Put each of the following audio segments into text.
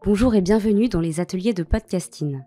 Bonjour et bienvenue dans les ateliers de podcasting.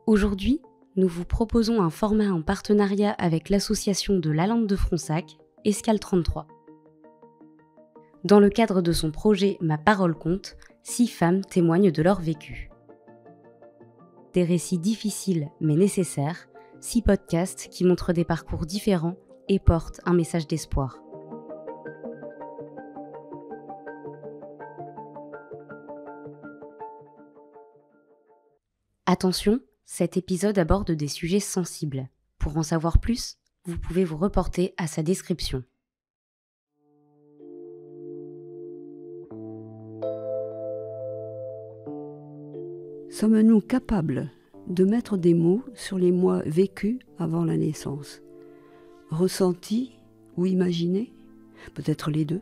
Aujourd'hui, nous vous proposons un format en partenariat avec l'association de Lalande de Fronsac, Escale 33. Dans le cadre de son projet Ma parole compte, 6 femmes témoignent de leur vécu. Des récits difficiles mais nécessaires, 6 podcasts qui montrent des parcours différents et portent un message d'espoir. Attention, cet épisode aborde des sujets sensibles. Pour en savoir plus, vous pouvez vous reporter à sa description. Sommes-nous capables de mettre des mots sur les mois vécus avant la naissance? Ressentis ou imaginés? Peut-être les deux.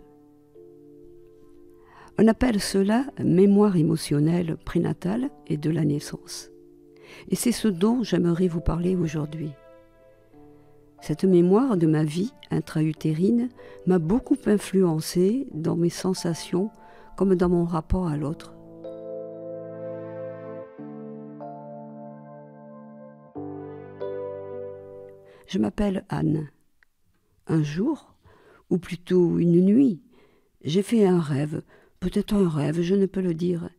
On appelle cela mémoire émotionnelle prénatale et de la naissance. Et c'est ce dont j'aimerais vous parler aujourd'hui. Cette mémoire de ma vie intra-utérine m'a beaucoup influencée dans mes sensations comme dans mon rapport à l'autre. Je m'appelle Anne. Un jour, ou plutôt une nuit, j'ai fait un rêve, peut-être un rêve, je ne peux le dire,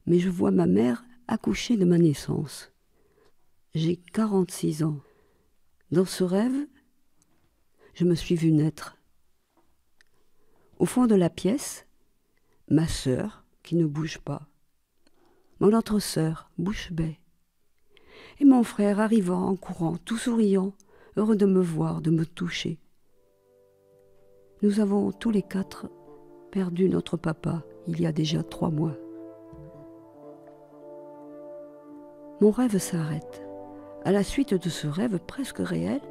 mais je vois ma mère accoucher de ma naissance. J'ai 46 ans. Dans ce rêve, je me suis vue naître. Au fond de la pièce, ma sœur, qui ne bouge pas, mon autre sœur, bouche bée, et mon frère arrivant en courant, tout souriant, heureux de me voir, de me toucher. Nous avons tous les 4 perdu notre papa il y a déjà 3 mois. Mon rêve s'arrête. À la suite de ce rêve presque réel,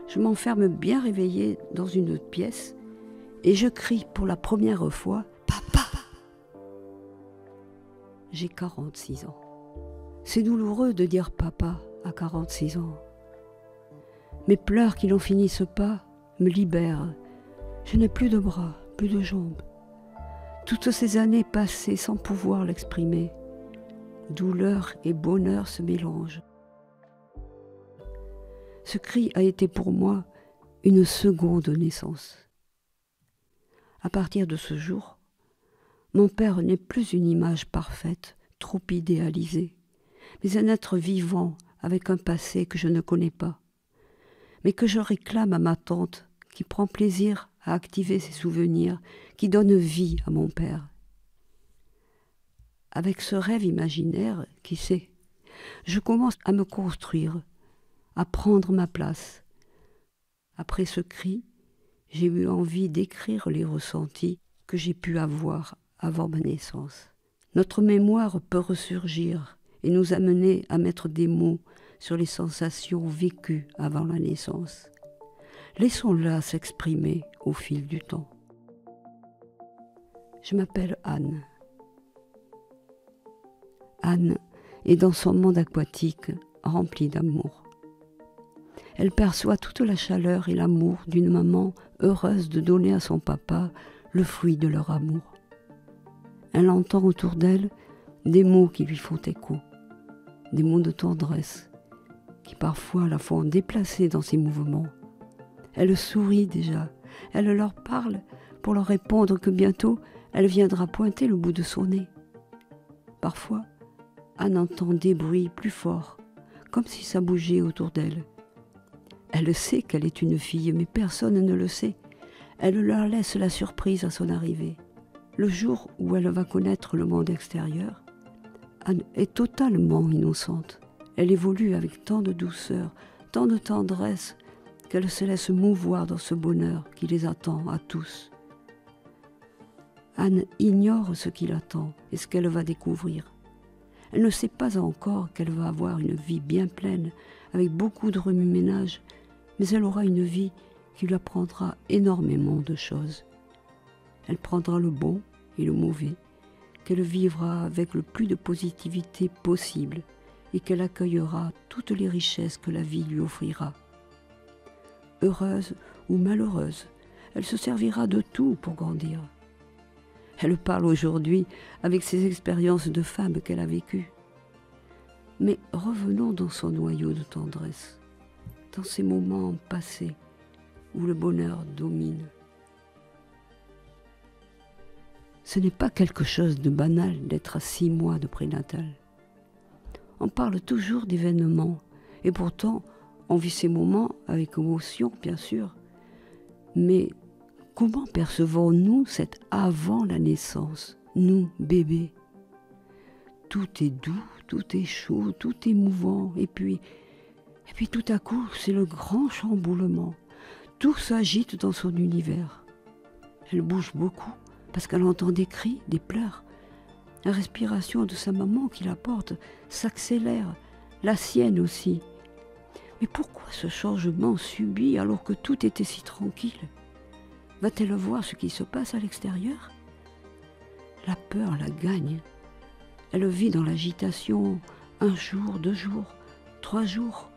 je m'enferme bien réveillée dans une autre pièce et je crie pour la première fois « Papa !» J'ai 46 ans. C'est douloureux de dire « papa » à 46 ans. Mes pleurs qui n'en finissent pas me libèrent. Je n'ai plus de bras, plus de jambes. Toutes ces années passées sans pouvoir l'exprimer. Douleur et bonheur se mélangent. Ce cri a été pour moi une seconde naissance. À partir de ce jour, mon père n'est plus une image parfaite, trop idéalisée, mais un être vivant avec un passé que je ne connais pas, mais que je réclame à ma tante qui prend plaisir à activer ses souvenirs, qui donne vie à mon père. Avec ce rêve imaginaire, qui sait, je commence à me construire, à prendre ma place. Après ce cri, j'ai eu envie d'écrire les ressentis que j'ai pu avoir avant ma naissance. Notre mémoire peut ressurgir et nous amener à mettre des mots sur les sensations vécues avant la naissance. Laissons-la s'exprimer au fil du temps. Je m'appelle Anne. Anne est dans son monde aquatique rempli d'amour. Elle perçoit toute la chaleur et l'amour d'une maman heureuse de donner à son papa le fruit de leur amour. Elle entend autour d'elle des mots qui lui font écho, des mots de tendresse qui parfois la font déplacer dans ses mouvements. Elle sourit déjà, elle leur parle pour leur répondre que bientôt elle viendra pointer le bout de son nez. Parfois, Anne entend des bruits plus forts, comme si ça bougeait autour d'elle. Elle sait qu'elle est une fille, mais personne ne le sait. Elle leur laisse la surprise à son arrivée. Le jour où elle va connaître le monde extérieur, Anne est totalement innocente. Elle évolue avec tant de douceur, tant de tendresse, qu'elle se laisse mouvoir dans ce bonheur qui les attend à tous. Anne ignore ce qui l'attend et ce qu'elle va découvrir. Elle ne sait pas encore qu'elle va avoir une vie bien pleine, avec beaucoup de remue-ménage, mais elle aura une vie qui lui apprendra énormément de choses. Elle prendra le bon et le mauvais, qu'elle vivra avec le plus de positivité possible et qu'elle accueillera toutes les richesses que la vie lui offrira. Heureuse ou malheureuse, elle se servira de tout pour grandir. Elle parle aujourd'hui avec ses expériences de femme qu'elle a vécues. Mais revenons dans son noyau de tendresse, dans ces moments passés où le bonheur domine. Ce n'est pas quelque chose de banal d'être à 6 mois de prénatal. On parle toujours d'événements, et pourtant, on vit ces moments avec émotion, bien sûr. Mais comment percevons-nous cet avant la naissance, nous, bébés? Tout est doux, tout est chaud, tout est mouvant, et puis tout à coup, c'est le grand chamboulement. Tout s'agite dans son univers. Elle bouge beaucoup, parce qu'elle entend des cris, des pleurs. La respiration de sa maman qui la porte s'accélère, la sienne aussi. Mais pourquoi ce changement subit alors que tout était si tranquille? Va-t-elle voir ce qui se passe à l'extérieur? La peur la gagne. Elle vit dans l'agitation 1 jour, 2 jours, 3 jours.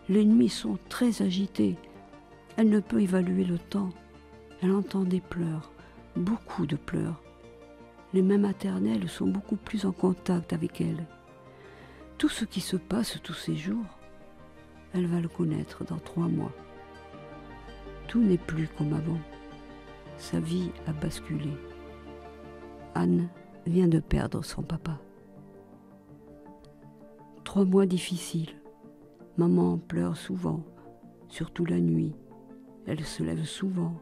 Les nuits sont très agitées. Elle ne peut évaluer le temps. Elle entend des pleurs, beaucoup de pleurs. Les mains maternelles sont beaucoup plus en contact avec elle. Tout ce qui se passe tous ces jours, elle va le connaître dans 3 mois. Tout n'est plus comme avant. Sa vie a basculé. Anne vient de perdre son papa. 3 mois difficiles. Maman pleure souvent, surtout la nuit. Elle se lève souvent.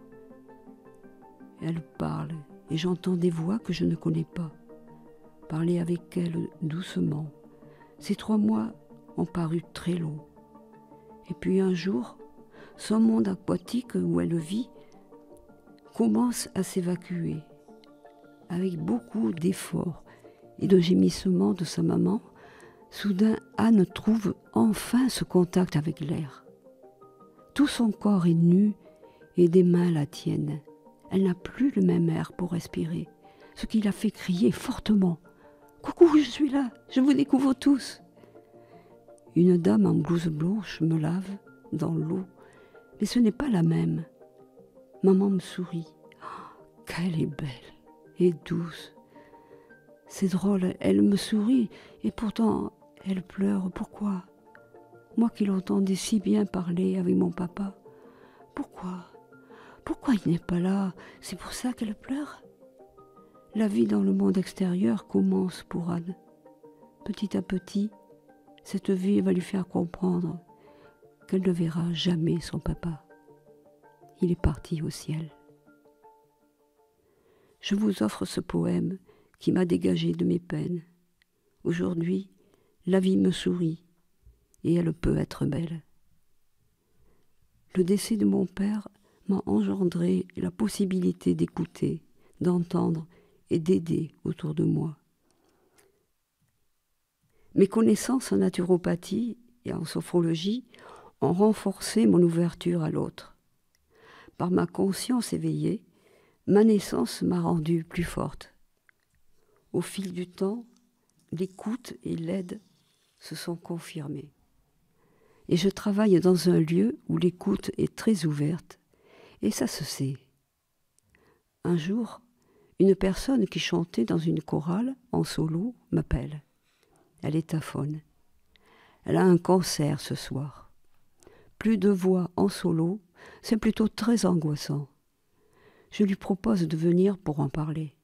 Elle parle et j'entends des voix que je ne connais pas. Parler avec elle doucement. Ces 3 mois ont paru très longs. Et puis un jour, son monde aquatique où elle vit commence à s'évacuer. Avec beaucoup d'efforts et de gémissements de sa maman, soudain Anne trouve enfin ce contact avec l'air. Tout son corps est nu et des mains la tiennent. Elle n'a plus le même air pour respirer, ce qui la fait crier fortement. « Coucou, je suis là, je vous découvre tous !» Une dame en blouse blanche me lave dans l'eau, mais ce n'est pas la même. Maman me sourit. Oh, qu'elle est belle et douce. C'est drôle, elle me sourit et pourtant elle pleure. Pourquoi? Moi qui l'entendais si bien parler avec mon papa. Pourquoi? Pourquoi il n'est pas là? C'est pour ça qu'elle pleure? La vie dans le monde extérieur commence pour Anne. Petit à petit, cette vie va lui faire comprendre qu'elle ne verra jamais son papa. Il est parti au ciel. Je vous offre ce poème qui m'a dégagé de mes peines. Aujourd'hui, la vie me sourit et elle peut être belle. Le décès de mon père m'a engendré la possibilité d'écouter, d'entendre et d'aider autour de moi. Mes connaissances en naturopathie et en sophrologie ont renforcé mon ouverture à l'autre. Par ma conscience éveillée, ma naissance m'a rendue plus forte. Au fil du temps, l'écoute et l'aide se sont confirmées. Et je travaille dans un lieu où l'écoute est très ouverte, et ça se sait. Un jour, une personne qui chantait dans une chorale en solo m'appelle. Elle est aphone. Elle a un cancer ce soir. Plus de voix en solo, c'est plutôt très angoissant. Je lui propose de venir pour en parler.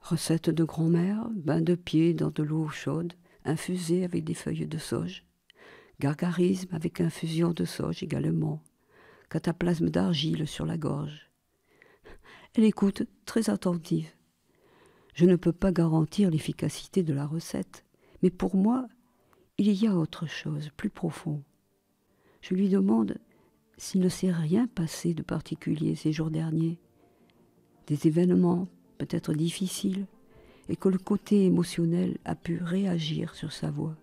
Recette de grand-mère, bain de pied dans de l'eau chaude, infusée avec des feuilles de sauge. Gargarisme avec infusion de sauge également. Cataplasme d'argile sur la gorge. Elle écoute très attentive. Je ne peux pas garantir l'efficacité de la recette, mais pour moi, il y a autre chose, plus profond. Je lui demande s'il ne s'est rien passé de particulier ces jours derniers, des événements peut-être difficiles, et que le côté émotionnel a pu réagir sur sa voix.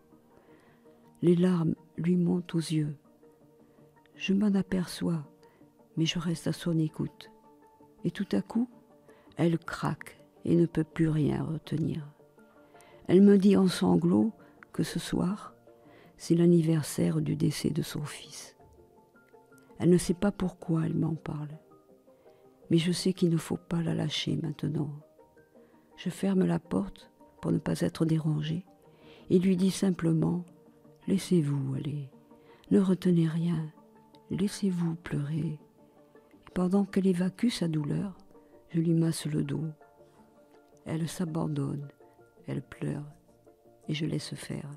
Les larmes lui montent aux yeux. Je m'en aperçois, mais je reste à son écoute. Et tout à coup, elle craque et ne peut plus rien retenir. Elle me dit en sanglots que ce soir, c'est l'anniversaire du décès de son fils. Elle ne sait pas pourquoi elle m'en parle, mais je sais qu'il ne faut pas la lâcher maintenant. Je ferme la porte pour ne pas être dérangée et lui dis simplement « Laissez-vous aller, ne retenez rien, laissez-vous pleurer. » Et pendant qu'elle évacue sa douleur, je lui masse le dos. Elle s'abandonne, elle pleure et je laisse faire.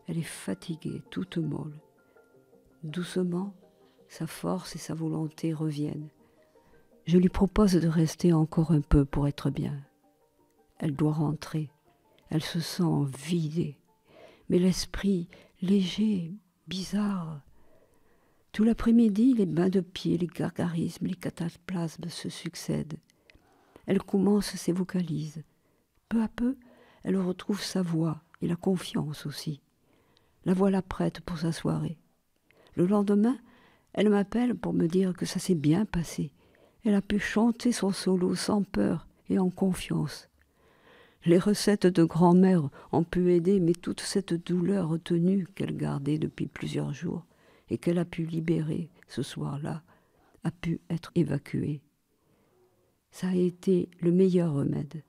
Elle est fatiguée, toute molle. Doucement, sa force et sa volonté reviennent. Je lui propose de rester encore un peu pour être bien. Elle doit rentrer. Elle se sent vidée, mais l'esprit léger, bizarre. Tout l'après-midi, les bains de pied, les gargarismes, les cataplasmes se succèdent. Elle commence ses vocalises. Peu à peu, elle retrouve sa voix et la confiance aussi. La voilà prête pour sa soirée. Le lendemain, elle m'appelle pour me dire que ça s'est bien passé. Elle a pu chanter son solo sans peur et en confiance. Les recettes de grand-mère ont pu aider, mais toute cette douleur retenue qu'elle gardait depuis plusieurs jours et qu'elle a pu libérer ce soir-là, a pu être évacuée. Ça a été le meilleur remède.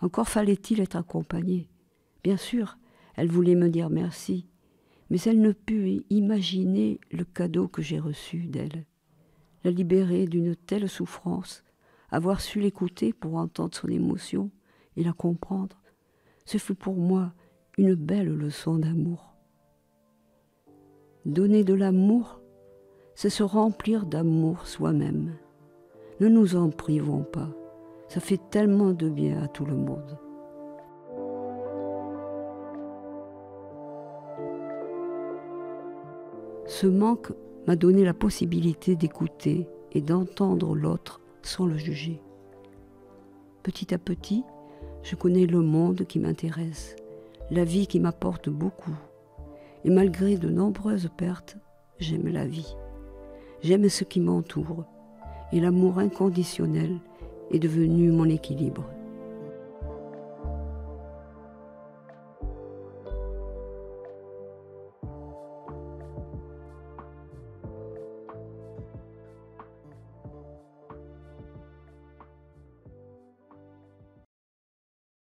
Encore fallait-il être accompagnée. Bien sûr, elle voulait me dire merci, mais elle ne put imaginer le cadeau que j'ai reçu d'elle. La libérer d'une telle souffrance, avoir su l'écouter pour entendre son émotion et la comprendre, ce fut pour moi une belle leçon d'amour. Donner de l'amour, c'est se remplir d'amour soi-même. Ne nous en privons pas, ça fait tellement de bien à tout le monde. Ce manque m'a donné la possibilité d'écouter et d'entendre l'autre sans le juger. Petit à petit, je connais le monde qui m'intéresse, la vie qui m'apporte beaucoup. Et malgré de nombreuses pertes, j'aime la vie. J'aime ce qui m'entoure. Et l'amour inconditionnel est devenu mon équilibre.